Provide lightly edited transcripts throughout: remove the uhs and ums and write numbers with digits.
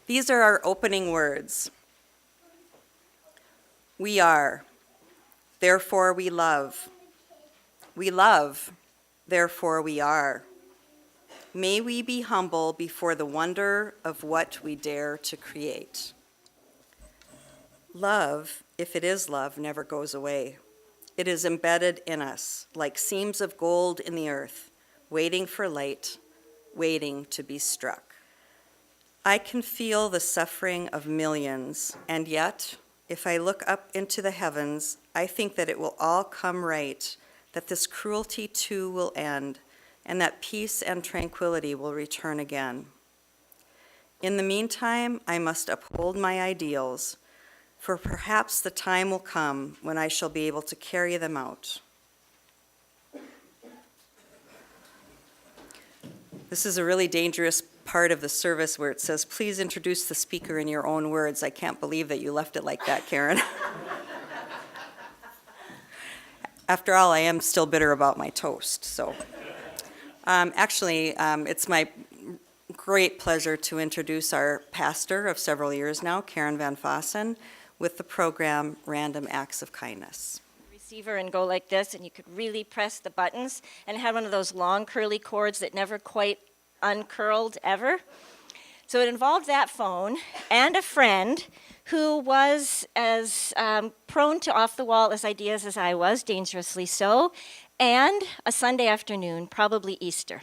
These are our opening words. We are, therefore we love. We love, therefore we are. May we be humble before the wonder of what we dare to create. Love, if it is love, never goes away. It is embedded in us, like seams of gold in the earth, waiting for light, waiting to be struck. I can feel the suffering of millions, and yet, if I look up into the heavens, I think that it will all come right, that this cruelty too will end, and that peace and tranquility will return again. In the meantime, I must uphold my ideals, for perhaps the time will come when I shall be able to carry them out. This is a really dangerous part of the service where it says, please introduce the speaker in your own words. I can't believe that you left it like that, Karen. After all, I am still bitter about my toast. So, it's my great pleasure to introduce our pastor of several years now, Karen Van Fossan, with the program Random Acts of Kindness. Receiver and go like this, and you could really press the buttons, and it had one of those long curly cords that never quite uncurled ever. So it involved that phone and a friend who was as prone to off-the-wall ideas as I was, dangerously so, and a Sunday afternoon, probably Easter.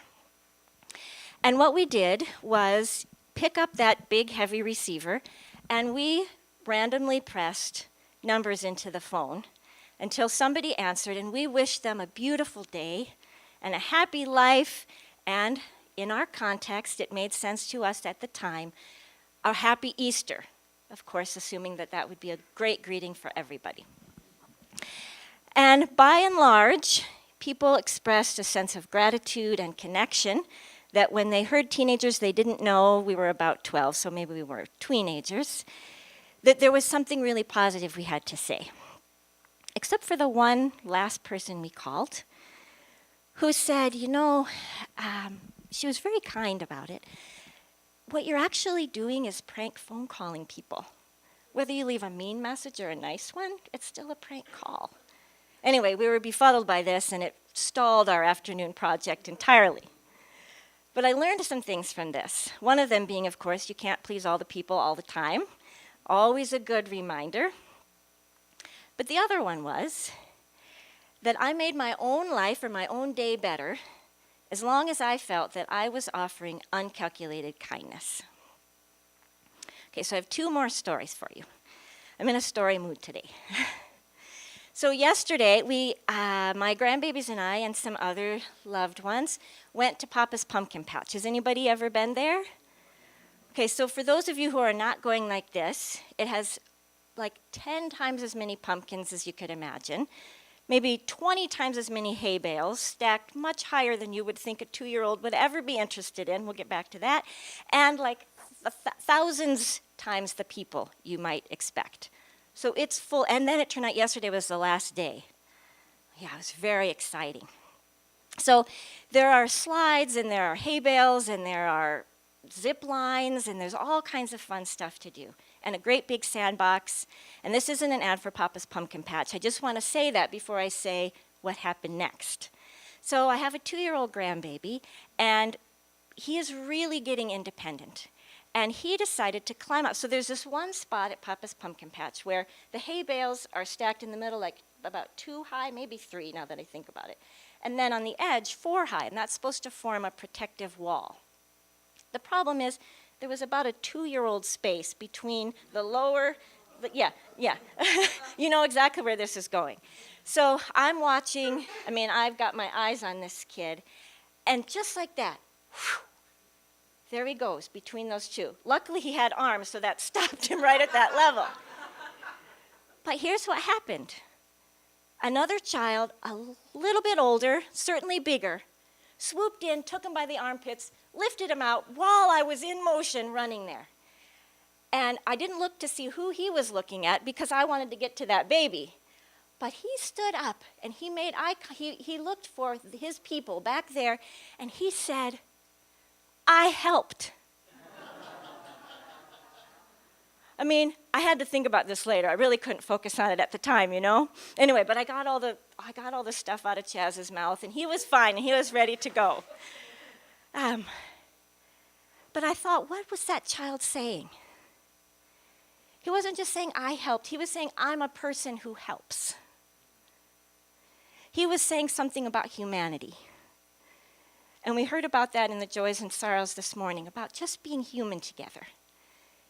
And what we did was pick up that big, heavy receiver, and we randomly pressed numbers into the phone until somebody answered, and we wished them a beautiful day and a happy life, and in our context, it made sense to us at the time, a happy Easter, of course, assuming that that would be a great greeting for everybody. And by and large, people expressed a sense of gratitude and connection that when they heard teenagers they didn't know, we were about 12, so maybe we were tweenagers, that there was something really positive we had to say. Except for the one last person we called, who said, she was very kind about it. What you're actually doing is prank phone calling people. Whether you leave a mean message or a nice one, it's still a prank call. Anyway, we were befuddled by this, and it stalled our afternoon project entirely. But I learned some things from this. One of them being, of course, you can't please all the people all the time. Always a good reminder. But the other one was that I made my own life or my own day better as long as I felt that I was offering uncalculated kindness. Okay, so I have two more stories for you. I'm in a story mood today. So yesterday, my grandbabies and I and some other loved ones went to Papa's Pumpkin Patch. Has anybody ever been there? Okay, so for those of you who are not going like this, it has like 10 times as many pumpkins as you could imagine, maybe 20 times as many hay bales, stacked much higher than you would think a 2-year-old would ever be interested in. We'll get back to that. And like thousands times the people you might expect. So it's full, and then it turned out yesterday was the last day. Yeah, it was very exciting. So there are slides, and there are hay bales, and there are zip lines, and there's all kinds of fun stuff to do. And a great big sandbox. And this isn't an ad for Papa's Pumpkin Patch. I just want to say that before I say what happened next. So I have a 2-year-old grandbaby, and he is really getting independent. And he decided to climb up. So there's this one spot at Papa's Pumpkin Patch where the hay bales are stacked in the middle, like about 2 high, maybe 3 now that I think about it. And then on the edge, 4 high, and that's supposed to form a protective wall. The problem is there was about a 2-year-old space between the lower, yeah. You know exactly where this is going. So I'm watching, I've got my eyes on this kid, and just like that, whew, there he goes between those two. Luckily he had arms, so that stopped him right at that level. But here's what happened. Another child, a little bit older, certainly bigger, swooped in, took him by the armpits, lifted him out while I was in motion running there. And I didn't look to see who he was looking at because I wanted to get to that baby. But he stood up and he looked for his people back there, and he said, "I helped." I mean, I had to think about this later. I really couldn't focus on it at the time, you know? Anyway, but I got all the stuff out of Chaz's mouth, and he was fine, and he was ready to go. But I thought, what was that child saying? He wasn't just saying, I helped. He was saying, I'm a person who helps. He was saying something about humanity. And we heard about that in the joys and sorrows this morning, about just being human together.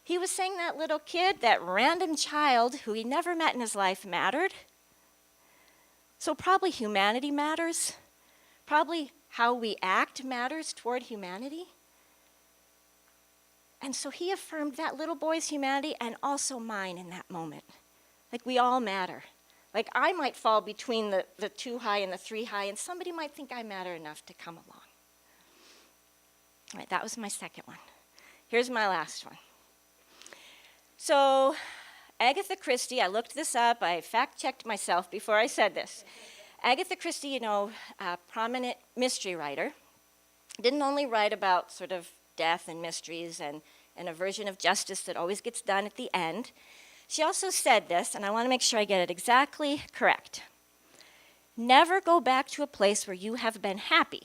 He was saying that little kid, that random child who he never met in his life, mattered. So probably humanity matters. Probably how we act matters toward humanity. And so he affirmed that little boy's humanity and also mine in that moment. Like, we all matter. Like, I might fall between the 2 high and the 3 high, and somebody might think I matter enough to come along. All right, that was my second one. Here's my last one. So, Agatha Christie, I looked this up, I fact-checked myself before I said this. Agatha Christie, you know, a prominent mystery writer, didn't only write about sort of death and mysteries and a version of justice that always gets done at the end. She also said this, and I want to make sure I get it exactly correct. Never go back to a place where you have been happy.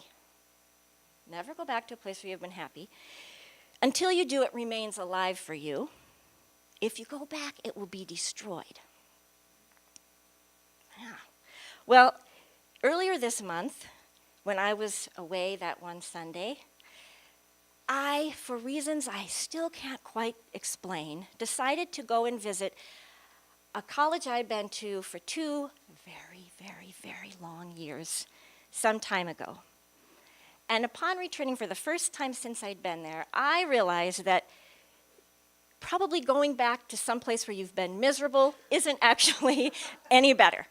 Never go back to a place where you have been happy. Until you do, it remains alive for you. If you go back, it will be destroyed. Yeah. Well, earlier this month, when I was away that one Sunday, I, for reasons I still can't quite explain, decided to go and visit a college I'd been to for 2 very, very, very long years, some time ago. And upon returning for the first time since I'd been there, I realized that probably going back to some place where you've been miserable isn't actually any better.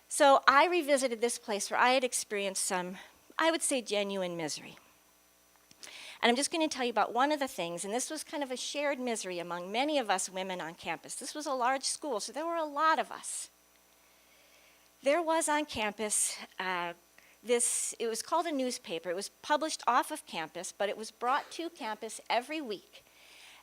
So I revisited this place where I had experienced some, I would say, genuine misery. And I'm just going to tell you about one of the things, and this was kind of a shared misery among many of us women on campus. This was a large school, so there were a lot of us. There was on campus it was called a newspaper. It was published off of campus, but it was brought to campus every week.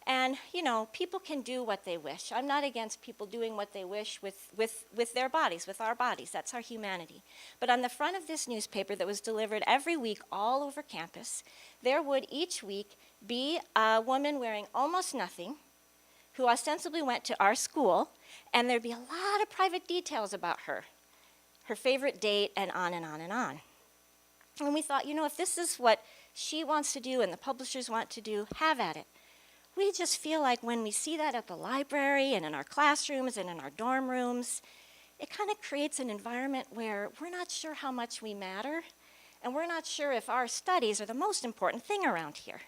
And, you know, people can do what they wish. I'm not against people doing what they wish with their bodies, with our bodies. That's our humanity. But on the front of this newspaper that was delivered every week all over campus, there would each week be a woman wearing almost nothing who ostensibly went to our school, and there'd be a lot of private details about her favorite date, and on and on and on. And we thought, you know, if this is what she wants to do and the publishers want to do, have at it. We just feel like when we see that at the library and in our classrooms and in our dorm rooms, it kind of creates an environment where we're not sure how much we matter, and we're not sure if our studies are the most important thing around here.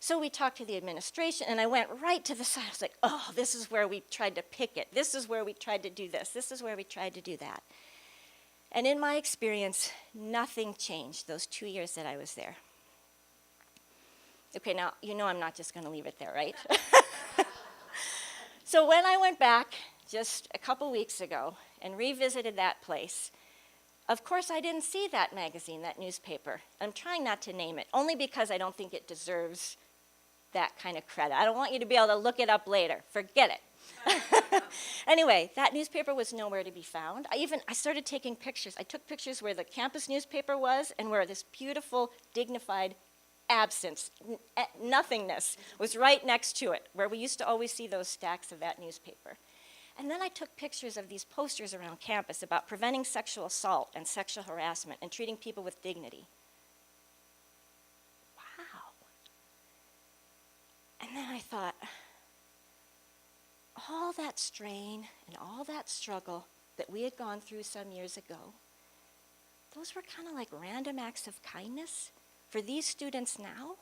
So we talked to the administration, and I went right to the side. I was like, oh, this is where we tried to picket. This is where we tried to do this. This is where we tried to do that. And in my experience, nothing changed those 2 years that I was there. Okay, now, you know I'm not just going to leave it there, right? So when I went back just a couple weeks ago and revisited that place, of course I didn't see that magazine, that newspaper. I'm trying not to name it, only because I don't think it deserves that kind of credit. I don't want you to be able to look it up later. Forget it. Anyway, that newspaper was nowhere to be found. I started taking pictures. I took pictures where the campus newspaper was and where this beautiful, dignified absence, nothingness, was right next to it, where we used to always see those stacks of that newspaper. And then I took pictures of these posters around campus about preventing sexual assault and sexual harassment and treating people with dignity. Wow. And then I thought, all that strain and all that struggle that we had gone through some years ago, those were kind of like random acts of kindness for these students now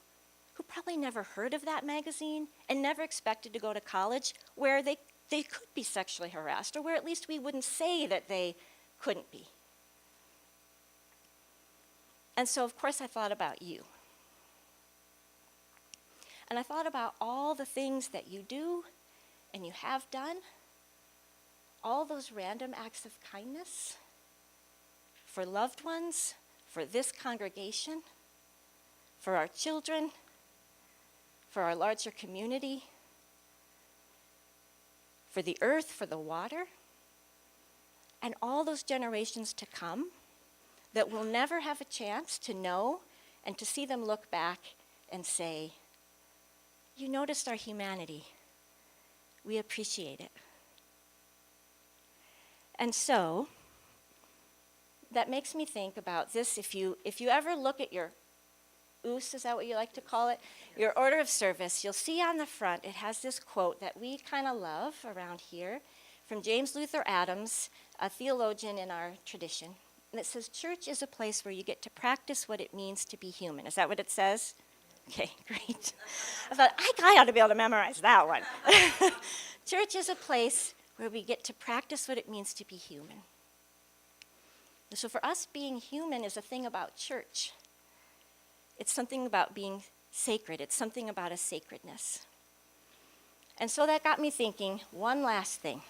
who probably never heard of that magazine and never expected to go to college where they could be sexually harassed, or where at least we wouldn't say that they couldn't be. And so, of course, I thought about you. And I thought about all the things that you do and you have done, all those random acts of kindness for loved ones, for this congregation, for our children, for our larger community, for the earth, for the water, and all those generations to come that will never have a chance to know and to see them look back and say, you noticed our humanity. We appreciate it. And so, that makes me think about this. If you ever look at your OOS, is that what you like to call it? Your order of service, you'll see on the front, it has this quote that we kind of love around here from James Luther Adams, a theologian in our tradition. And it says, church is a place where you get to practice what it means to be human. Is that what it says? Okay, great. I thought, I ought to be able to memorize that one. Church is a place where we get to practice what it means to be human. So for us, being human is a thing about church. It's something about being sacred. It's something about a sacredness. And so that got me thinking, one last thing.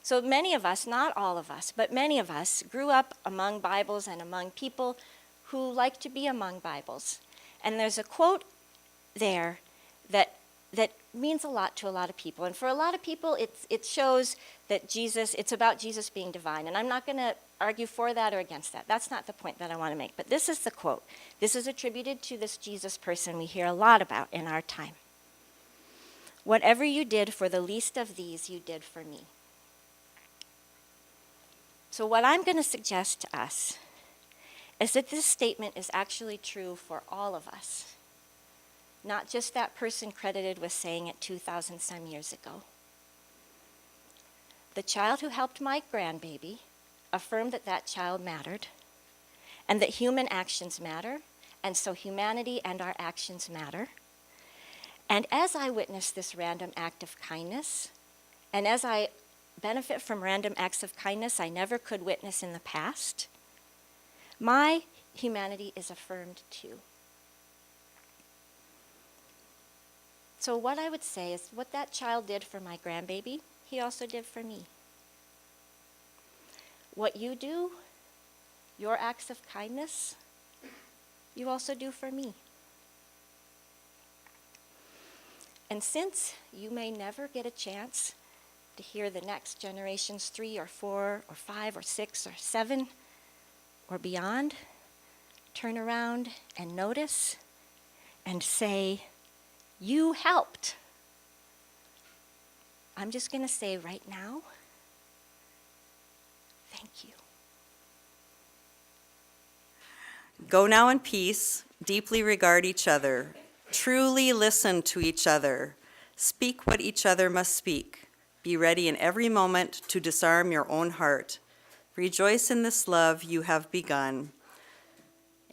So many of us, not all of us, but many of us grew up among Bibles and among people who like to be among Bibles. And there's a quote there that means a lot to a lot of people. And for a lot of people, it shows that it's about Jesus being divine. And I'm not going to argue for that or against that. That's not the point that I want to make. But this is the quote. This is attributed to this Jesus person we hear a lot about in our time. Whatever you did for the least of these, you did for me. So what I'm going to suggest to us is that this statement is actually true for all of us, not just that person credited with saying it 2,000 some years ago. The child who helped my grandbaby affirmed that that child mattered, and that human actions matter, and so humanity and our actions matter. And as I witness this random act of kindness, and as I benefit from random acts of kindness I never could witness in the past, my humanity is affirmed too. So what I would say is what that child did for my grandbaby, he also did for me. What you do, your acts of kindness, you also do for me. And since you may never get a chance to hear the next generations 3 or 4 or 5 or 6 or 7 or beyond, turn around and notice and say, you helped. I'm just going to say right now, thank you. Go now in peace, deeply regard each other, truly listen to each other, speak what each other must speak, be ready in every moment to disarm your own heart. Rejoice in this love you have begun.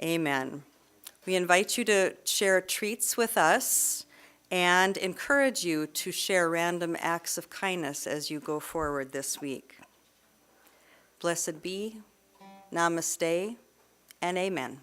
Amen. We invite you to share treats with us and encourage you to share random acts of kindness as you go forward this week. Blessed be, namaste, and amen.